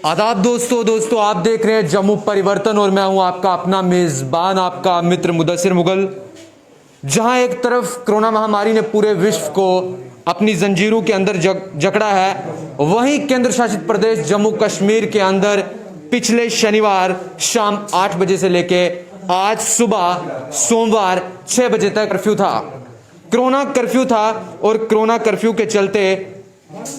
आदाब दोस्तों आप देख रहे हैं जम्मू परिवर्तन और मैं हूं आपका अपना मेजबान आपका मित्र मुदस्सिर मुगल। जहां एक तरफ कोरोना महामारी ने पूरे विश्व को अपनी जंजीरों के अंदर जकड़ा है, वहीं केंद्र शासित प्रदेश जम्मू कश्मीर के अंदर पिछले शनिवार शाम 8 बजे से लेके आज सुबह सोमवार 6 बजे तक कर्फ्यू था। कोरोना कर्फ्यू था और कोरोना कर्फ्यू के चलते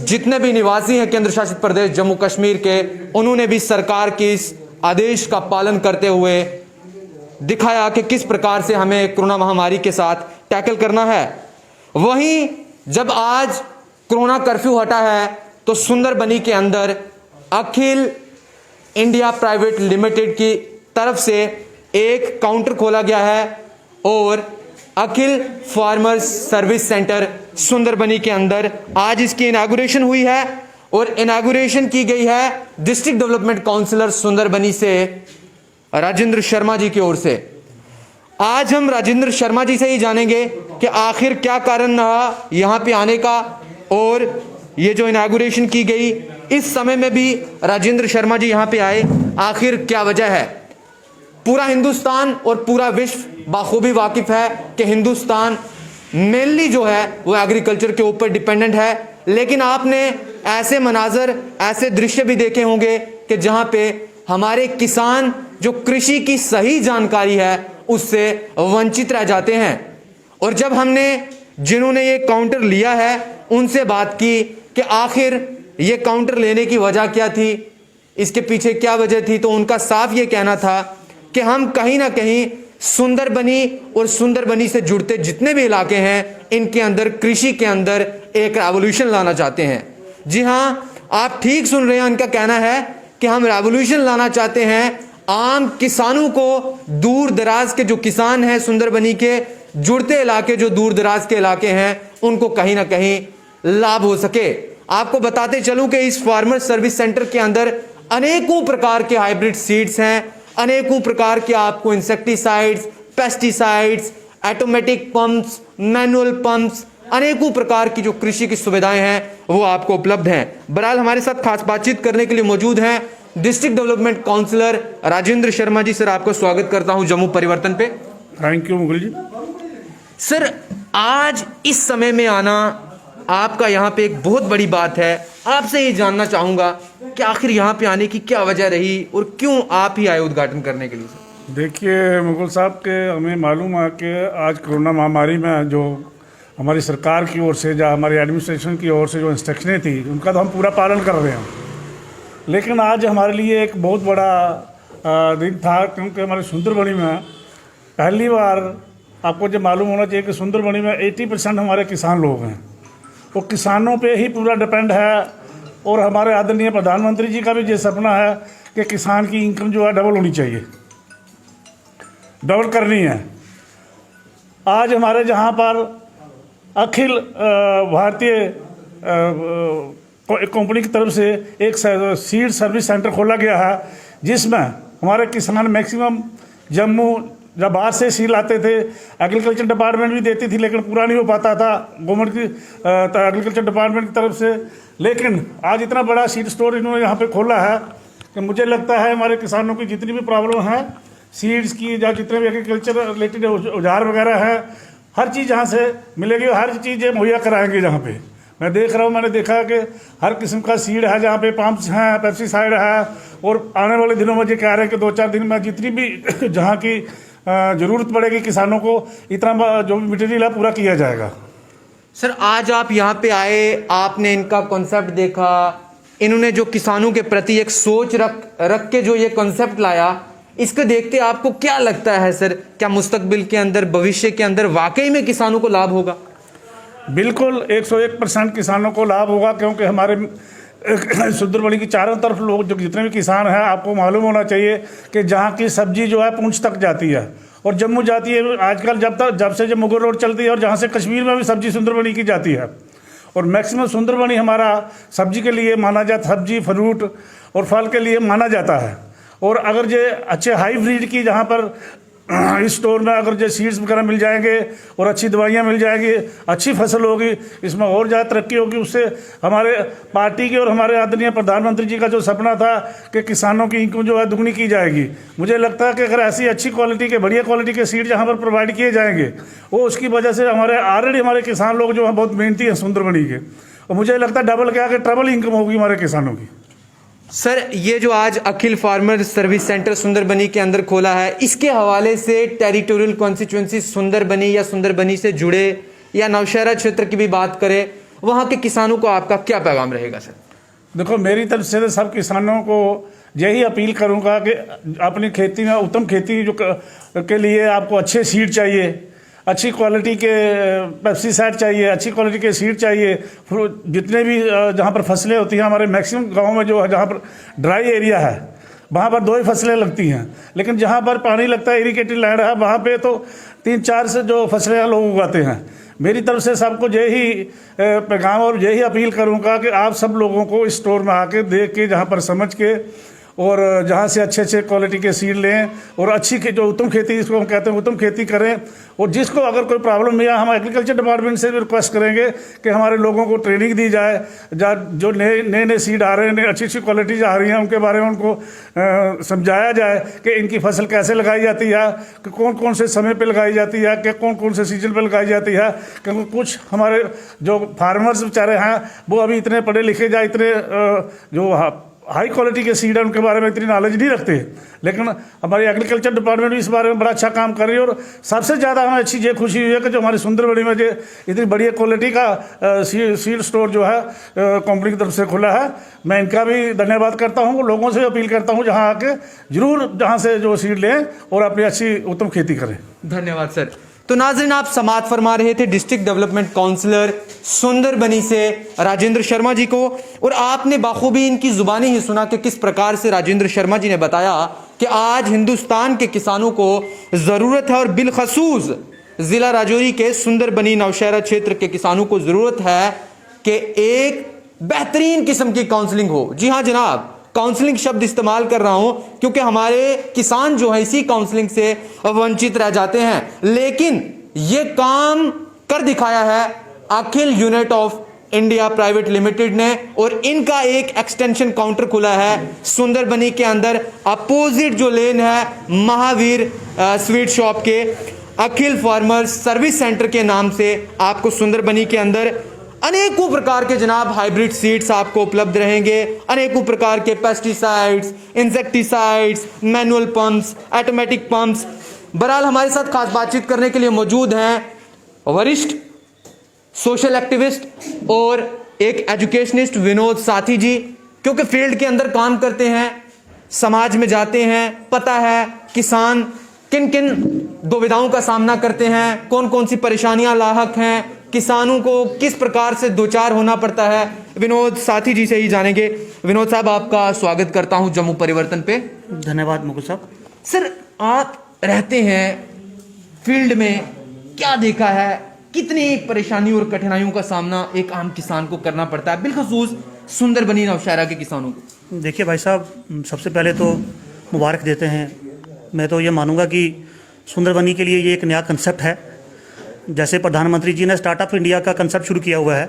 जितने भी निवासी हैं केंद्र शासित प्रदेश जम्मू कश्मीर के, उन्होंने भी सरकार के इस आदेश का पालन करते हुए दिखाया कि किस प्रकार से हमें कोरोना महामारी के साथ टैकल करना है। वहीं जब आज कोरोना कर्फ्यू हटा है तो सुंदरबनी के अंदर अखिल इंडिया प्राइवेट लिमिटेड की तरफ से एक काउंटर खोला गया है और अखिल फार्मर्स सर्विस सेंटर सुंदरबनी के अंदर आज इसकी इनॉग्रेशन हुई है और इनॉग्रेशन की गई है डिस्ट्रिक्ट डेवलपमेंट काउंसिलर सुंदरबनी से राजेंद्र शर्मा जी की ओर से। आज हम राजेंद्र शर्मा जी से ही जानेंगे कि आखिर क्या कारण रहा यहां पे आने का, और ये जो इनॉग्रेशन की गई इस समय में भी राजेंद्र शर्मा जी यहां पे आए, आखिर क्या वजह है। पूरा हिंदुस्तान और पूरा विश्व बाखूबी वाकिफ है कि हिंदुस्तान मेनली जो है वो एग्रीकल्चर के ऊपर डिपेंडेंट है, लेकिन आपने ऐसे मनाजर ऐसे दृश्य भी देखे होंगे कि जहां पे हमारे किसान जो कृषि की सही जानकारी है उससे वंचित रह जाते हैं। और जब हमने जिन्होंने ये काउंटर लिया है उनसे बात की कि आखिर ये काउंटर लेने की वजह क्या थी, इसके पीछे क्या वजह थी, तो उनका साफ ये कहना था कि हम कहीं ना कहीं सुंदरबनी और सुंदरबनी से जुड़ते जितने भी इलाके हैं इनके अंदर कृषि के अंदर एक रेवोल्यूशन लाना चाहते हैं। जी हां, आप ठीक सुन रहे हैं, उनका कहना है कि हम रेवोल्यूशन लाना चाहते हैं। आम किसानों को, दूर दराज के जो किसान हैं सुंदरबनी के जुड़ते इलाके, जो दूर दराज के इलाके हैं, उनको कहीं ना कहीं लाभ हो सके। आपको बताते चलूं कि इस फार्मर सर्विस सेंटर के अंदर अनेकों प्रकार के हाइब्रिड सीड्स हैं, अनेकों प्रकार के आपको insecticides, pesticides, automatic pumps, manual pumps, अनेकों प्रकार की जो कृषि की सुविधाएं हैं वो आपको उपलब्ध हैं। बहरहाल हमारे साथ खास बातचीत करने के लिए मौजूद हैं district development councillor Rajendra Sharma ji. Sir, आपको स्वागत करता हूं जम्मू परिवर्तन पे। Thank you Mughal ji. Sir, आज इस समय में आना आपका यहाँ पे एक बहुत बड़ी बात है। आपसे ये जानना चाहूंगा कि आखिर यहाँ पे आने की क्या वजह रही और क्यों आप ही आए उद्घाटन करने के लिए। सर देखिए मुगल साहब के हमें मालूम है कि आज कोरोना महामारी में जो हमारी सरकार की ओर से या हमारी एडमिनिस्ट्रेशन की ओर से जो इंस्ट्रक्शनें थी उनका तो हम पूरा पालन कर रहे हैं, लेकिन आज हमारे लिए एक बहुत बड़ा दिन था, क्योंकि हमारे सुंदरबनी में पहली बार, आपको जो मालूम होना चाहिए कि सुंदरबनी में 80% हमारे किसान लोग हैं, वो किसानों पे ही पूरा डिपेंड है। और हमारे आदरणीय प्रधानमंत्री जी का भी ये सपना है कि किसान की इनकम जो है डबल होनी चाहिए, डबल करनी है। आज हमारे जहाँ पर अखिल भारतीय कंपनी की तरफ से एक सीड सर्विस सेंटर खोला गया है, जिसमें हमारे किसान मैक्सिमम जम्मू जब बाहर से सील आते थे, एग्रीकल्चर डिपार्टमेंट भी देती थी लेकिन पूरा नहीं हो पाता था गवर्नमेंट की एग्रीकल्चर डिपार्टमेंट की तरफ से। लेकिन आज इतना बड़ा सीड स्टोर इन्होंने यहाँ पे खोला है कि मुझे लगता है हमारे किसानों की जितनी भी प्रॉब्लम है सीड्स की या जितने भी एग्रीकल्चर रिलेटेड औजार वगैरह है, हर चीज़ यहाँ से मिलेगी, हर चीज़ मुहैया कराएंगे। जहाँ पे मैं देख रहा हूँ, मैंने देखा कि हर किस्म का सीड है, जहाँ पे पंप्स हैं, पेस्टिसाइड है, और आने वाले दिनों में ये कह रहे हैं कि 2-4 दिन में जितनी भी जहाँ की ज़रूरत पड़ेगी किसानों को, इतना जो मटेरियल है पूरा किया जाएगा। सर, आज आप यहाँ पे आए, आपने इनका कॉन्सेप्ट देखा, इन्होंने जो किसानों के प्रति एक सोच रख के जो ये कॉन्सेप्ट लाया, इसको देखते आपको क्या लगता है सर, क्या मुस्तकबिल के अंदर, भविष्य के अंदर वाकई में किसानों को लाभ होगा? बिल्कुल 101% किसानों को लाभ होगा, क्योंकि हमारे सुंदरबनी की चारों तरफ लोग जो जितने भी किसान हैं, आपको मालूम होना चाहिए कि जहाँ की सब्जी जो है पूंछ तक जाती है और जम्मू जाती है। आजकल जब से जब मुगल रोड चलती है, और जहाँ से कश्मीर में भी सब्जी सुंदरबनी की जाती है, और मैक्सिमम सुंदरबनी हमारा सब्जी के लिए माना जाता, सब्जी फ्रूट और फल के लिए माना जाता है। और अगर ये अच्छे हाई ब्रीड की जहाँ पर इस स्टोर में अगर जो सीड्स वगैरह मिल जाएंगे और अच्छी दवाइयाँ मिल जाएंगी, अच्छी फसल होगी, इसमें और ज़्यादा तरक्की होगी। उससे हमारे पार्टी के और हमारे आदरणीय प्रधानमंत्री जी का जो सपना था कि किसानों की इनकम जो है दुगनी की जाएगी, मुझे लगता है कि अगर ऐसी अच्छी क्वालिटी के, बढ़िया क्वालिटी के सीड यहाँ पर प्रोवाइड किए जाएंगे, वो उसकी वजह से ऑलरेडी हमारे किसान लोग जो हैं बहुत मेहनती हैं सुंदरबनी के, और मुझे लगता है डबल क्या कि ट्रबल इनकम होगी हमारे किसानों की। सर, ये जो आज अखिल फार्मर सर्विस सेंटर सुंदरबनी के अंदर खोला है, इसके हवाले से टेरिटोरियल कॉन्स्टिट्यूंसी सुंदरबनी या सुंदरबनी से जुड़े या नौशहरा क्षेत्र की भी बात करें, वहाँ के किसानों को आपका क्या पैगाम रहेगा सर? देखो, मेरी तरफ से तो सब किसानों को यही अपील करूँगा कि अपनी खेती में उत्तम खेती के लिए आपको अच्छे सीड चाहिए, अच्छी क्वालिटी के पेस्टिसाइड चाहिए, अच्छी क्वालिटी के सीड चाहिए। जितने भी जहाँ पर फसलें होती हैं, हमारे मैक्सिमम गाँव में जो है जहाँ पर ड्राई एरिया है, वहाँ पर 2 ही फसलें लगती हैं, लेकिन जहाँ पर पानी लगता है, इरिगेटेड लैंड है, वहाँ पे तो 3-4 से जो फसलें लोग उगाते हैं। मेरी तरफ से सबको यही पैगाम और यही अपील करूँगा कि आप सब लोगों को इस स्टोर में आके देख के, जहाँ पर समझ के और जहाँ से अच्छे क्वालिटी के सीड लें और अच्छी जो उत्तम खेती, जिसको हम कहते हैं उत्तम खेती करें। और जिसको अगर कोई प्रॉब्लम है, हम एग्रीकल्चर डिपार्टमेंट से भी रिक्वेस्ट करेंगे कि हमारे लोगों को ट्रेनिंग दी जाए, जो नए सीड आ रहे हैं, अच्छी क्वालिटीज आ रही हैं, उनके बारे में उनको समझाया जाए कि इनकी फसल कैसे लगाई जाती है, कि कौन कौन से समय पे लगाई जाती है, कि कौन कौन से सीजन पे लगाई जाती है। क्योंकि कुछ हमारे जो फार्मर्स बेचारे हैं, वो अभी इतने पढ़े लिखे या इतने जो हाई क्वालिटी के सीड है, उनके बारे में इतनी नॉलेज नहीं रखते। लेकिन हमारी एग्रीकल्चर डिपार्टमेंट भी इस बारे में बड़ा अच्छा काम कर रही है। और सबसे ज़्यादा हमें अच्छी ये खुशी हुई है कि जो हमारी सुंदरबनी में जो इतनी बढ़िया क्वालिटी का सीड स्टोर जो है कंपनी की तरफ से खुला है, मैं इनका भी धन्यवाद करता हूँ। लोगों से अपील करता हूँ जहाँ आके जरूर जहाँ से जो सीड लें और अपनी अच्छी उत्तम खेती करें। धन्यवाद सर। तो नाज़रीन, आप समाअत फरमा रहे थे डिस्ट्रिक्ट डेवलपमेंट काउंसलर सुंदरबनी से राजेंद्र शर्मा जी को, और आपने बाखूबी इनकी जुबानी ही सुना कि किस प्रकार से राजेंद्र शर्मा जी ने बताया कि आज हिंदुस्तान के किसानों को ज़रूरत है, और बिलखसूस ज़िला राजौरी के सुंदरबनी नौशहरा क्षेत्र के किसानों को ज़रूरत है कि एक बेहतरीन किस्म की काउंसलिंग हो। जी हाँ जनाब, काउंसलिंग शब्द इस्तेमाल कर रहा हूं क्योंकि हमारे किसान जो है इसी काउंसलिंग से वंचित रह जाते हैं। लेकिन यह काम कर दिखाया है Akhil unit of India private limited ने, और इनका एक एक्सटेंशन काउंटर खुला है सुंदरबनी के अंदर, अपोजिट जो लेन है महावीर स्वीट शॉप के, अखिल फार्मर्स सर्विस सेंटर के नाम से आपको सुंदरबनी के अंदर अनेकों प्रकार के जनाब हाइब्रिड सीड्स आपको उपलब्ध रहेंगे, अनेकों प्रकार के pesticides, insecticides, manual pumps, automatic pumps. बहरहाल हमारे साथ खास बातचीत करने के लिए मौजूद हैं वरिष्ठ सोशल एक्टिविस्ट और एक एजुकेशनिस्ट विनोद साथी जी, क्योंकि फील्ड के अंदर काम करते हैं, समाज में जाते हैं, पता है किसान किन किन दुविधाओं का सामना करते हैं, कौन कौन सी परेशानियां लाहक हैं, किसानों को किस प्रकार से दो चार होना पड़ता है। विनोद साथी जी से ही जानेंगे। विनोद साहब, आपका स्वागत करता हूं जम्मू परिवर्तन पे। धन्यवाद मुकुल साहब। सर, आप रहते हैं फील्ड में, क्या देखा है, कितनी परेशानी और कठिनाइयों का सामना एक आम किसान को करना पड़ता है, बिलखसूस सुंदरबनी नौशहरा के किसानों को? देखिए भाई साहब, सबसे पहले तो मुबारक देते हैं। मैं तो ये मानूंगा कि सुंदरबनी के लिए ये एक नया कंसेप्ट है। जैसे प्रधानमंत्री जी ने स्टार्टअप इंडिया का कंसेप्ट शुरू किया हुआ है,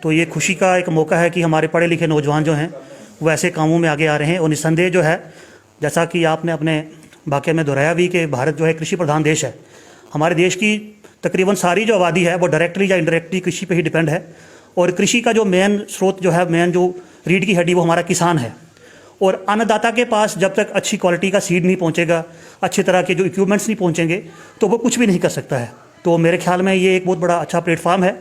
तो ये खुशी का एक मौका है कि हमारे पढ़े लिखे नौजवान जो हैं वो ऐसे कामों में आगे आ रहे हैं। और निस्संदेह जो है, जैसा कि आपने अपने वाक़े में दोहराया भी कि भारत जो है कृषि प्रधान देश है। हमारे देश की तकरीबन सारी जो आबादी है वो डायरेक्टली या इनडायरेक्टली कृषि पे ही डिपेंड है। और कृषि का जो मेन स्रोत जो है, मेन जो रीढ़ की हड्डी, वो हमारा किसान है। और अन्नदाता के पास जब तक अच्छी क्वालिटी का सीड नहीं पहुंचेगा, अच्छी तरह के जो इक्विपमेंट्स नहीं पहुंचेंगे, तो वो कुछ भी नहीं कर सकता है। तो मेरे ख्याल में ये एक बहुत बड़ा अच्छा प्लेटफॉर्म है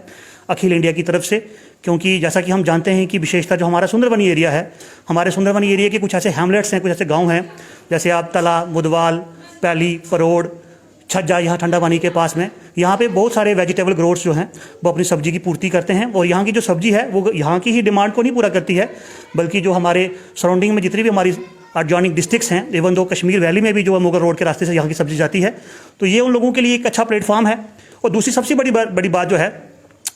अखिल इंडिया की तरफ से, क्योंकि जैसा कि हम जानते हैं कि विशेषता जो हमारा सुंदरबनी एरिया है, हमारे सुंदरबनी एरिया के कुछ ऐसे हैमलेट्स हैं, कुछ ऐसे गाँव हैं, जैसे आप तला, मुदवाल, पैली, परोड़, छज्जा, यहाँ ठंडा पानी के पास में, यहाँ पे बहुत सारे वेजिटेबल ग्रोवर्स जो हैं वो अपनी सब्जी की पूर्ति करते हैं। और यहाँ की जो सब्जी है वो यहाँ की ही डिमांड को नहीं पूरा करती है, बल्कि जो हमारे सराउंडिंग में जितनी भी हमारी एडजॉइनिंग डिस्ट्रिक्ट्स हैं, इवन दो कश्मीर वैली में भी जो मुगल रोड के रास्ते से यहाँ की सब्जी जाती है, तो ये उन लोगों के लिए एक अच्छा प्लेटफॉर्म है। और दूसरी सबसे बड़ी बात जो है,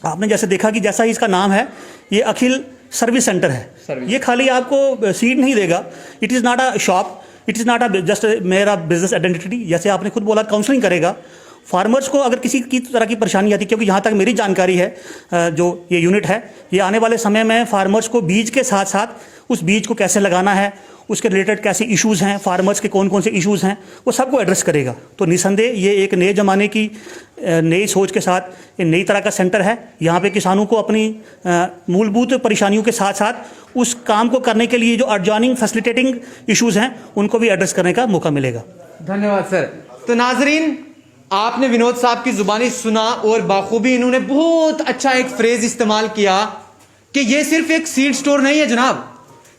आपने जैसे देखा कि जैसा ही इसका नाम है, ये अखिल सर्विस सेंटर है। ये खाली आपको सीड नहीं देगा, it is not a shop, it is not a just मेरा बिजनेस आइडेंटिटी, जैसे आपने खुद बोला काउंसलिंग करेगा। फार्मर्स को अगर किसी की तरह की परेशानी आती है, क्योंकि यहाँ तक मेरी जानकारी है, जो ये यूनिट है ये आने वाले समय में फार्मर्स को बीज के साथ साथ उस बीज को कैसे लगाना है, उसके रिलेटेड कैसे इश्यूज़ हैं, फार्मर्स के कौन कौन से इश्यूज़ हैं, वो सबको एड्रेस करेगा। तो निसंदेह ये एक नए ज़माने की नई सोच के साथ एक नई तरह का सेंटर है। यहाँ पे किसानों को अपनी मूलभूत परेशानियों के साथ साथ उस काम को करने के लिए जो एडजॉइनिंग फैसिलिटेटिंग इश्यूज़ हैं उनको भी एड्रेस करने का मौका मिलेगा। धन्यवाद सर। तो नाजरीन, आपने विनोद साहब की जुबानी सुना और बाखूबी इन्होंने बहुत अच्छा एक फ्रेज इस्तेमाल किया कि ये सिर्फ एक सीड स्टोर नहीं है जनाब।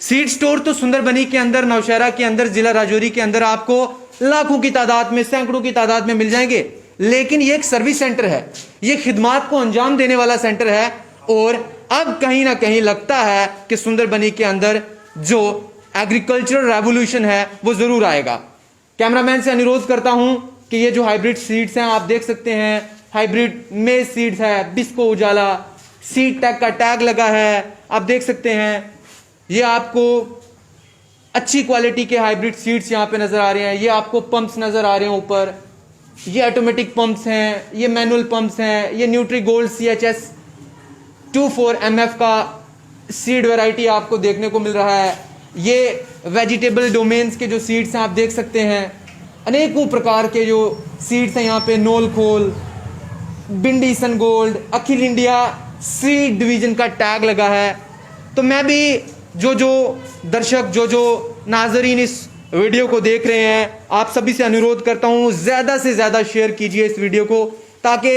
सीड स्टोर तो सुंदरबनी के अंदर, नौशहरा के अंदर, जिला राजौरी के अंदर आपको लाखों की तादाद में, सैकड़ों की तादाद में मिल जाएंगे, लेकिन ये एक सर्विस सेंटर है, ये खिदमात को अंजाम देने वाला सेंटर है। और अब कहीं ना कहीं लगता है कि सुंदरबनी के अंदर जो एग्रीकल्चरल रेवोल्यूशन है वो जरूर आएगा। कैमरामैन से अनुरोध करता हूं कि ये जो हाइब्रिड सीड्स हैं आप देख सकते हैं, हाइब्रिड मेज सीड्स है, बिस्को उजाला सीड टैग का टैग लगा है, आप देख सकते हैं। ये आपको अच्छी क्वालिटी के हाइब्रिड सीड्स यहां पे नजर आ रहे हैं। ये आपको पंप्स नजर आ रहे हैं ऊपर, ये ऑटोमेटिक पंप्स हैं, ये मैनुअल पंप्स हैं, ये न्यूट्री गोल्ड CHS 24 MF का सीड वैरायटी आपको देखने को मिल रहा है। ये वेजिटेबल डोमेन्स के जो सीड्स हैं आप देख सकते हैं, अनेकों प्रकार के जो सीड्स हैं यहाँ पे, नोल खोल, बिंडी सन गोल्ड, अखिल इंडिया सीड डिवीजन का टैग लगा है। तो मैं भी जो दर्शक, जो नाजरीन इस वीडियो को देख रहे हैं, आप सभी से अनुरोध करता हूँ ज़्यादा से ज़्यादा शेयर कीजिए इस वीडियो को, ताकि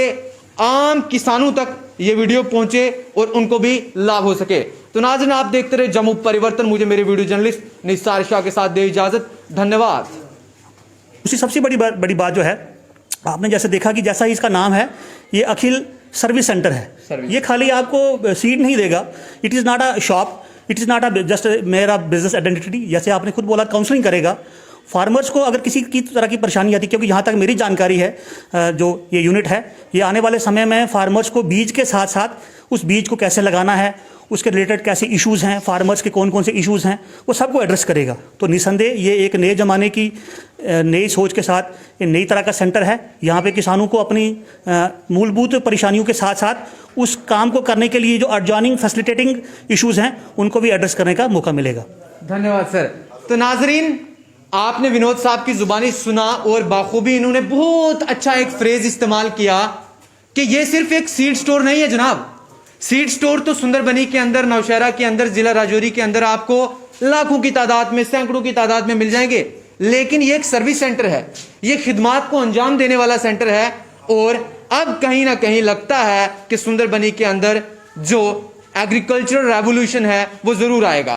आम किसानों तक ये वीडियो पहुंचे और उनको भी लाभ हो सके। तो नाज़रीन, आप देखते रहे जम्मू परिवर्तन। मुझे मेरे वीडियो जर्नलिस्ट निसार शाह के साथ दे इजाज़त। धन्यवाद। उसी सबसे बड़ी बात जो है, आपने जैसे देखा कि जैसा ही इसका नाम है, ये अखिल सर्विस सेंटर है। ये खाली आपको सीड नहीं देगा, it is not a shop, it is not a just मेरा बिजनेस आइडेंटिटी, जैसे आपने खुद बोला काउंसलिंग करेगा। फार्मर्स को अगर किसी की तरह की परेशानी आती है, क्योंकि यहाँ तक मेरी जानकारी है, जो ये यूनिट है ये आने वाले समय में फार्मर्स को बीज के साथ साथ उस बीज को कैसे लगाना है, उसके रिलेटेड कैसे इश्यूज़ हैं, फार्मर्स के कौन कौन से इश्यूज़ हैं, वो सबको एड्रेस करेगा। तो निसंदेह ये एक नए ज़माने की नई सोच के साथ एक नई तरह का सेंटर है। यहाँ पे किसानों को अपनी मूलभूत परेशानियों के साथ साथ उस काम को करने के लिए जो एडजॉइनिंग फैसिलिटेटिंग इश्यूज़ हैं उनको भी एड्रेस करने का मौका मिलेगा। धन्यवाद सर। तो नाजरीन, आपने विनोद साहब की जुबानी सुना और बाखूबी इन्होंने बहुत अच्छा एक फ्रेज इस्तेमाल किया कि ये सिर्फ एक सीड स्टोर नहीं है जनाब। सीड स्टोर तो सुंदरबनी के अंदर, नौशहरा के अंदर, जिला राजौरी के अंदर आपको लाखों की तादाद में, सैकड़ों की तादाद में मिल जाएंगे, लेकिन ये एक सर्विस सेंटर है, ये खिदमात को अंजाम देने वाला सेंटर है। और अब कहीं ना कहीं लगता है कि सुंदरबनी के अंदर जो एग्रीकल्चरल रेवोल्यूशन है वो जरूर आएगा।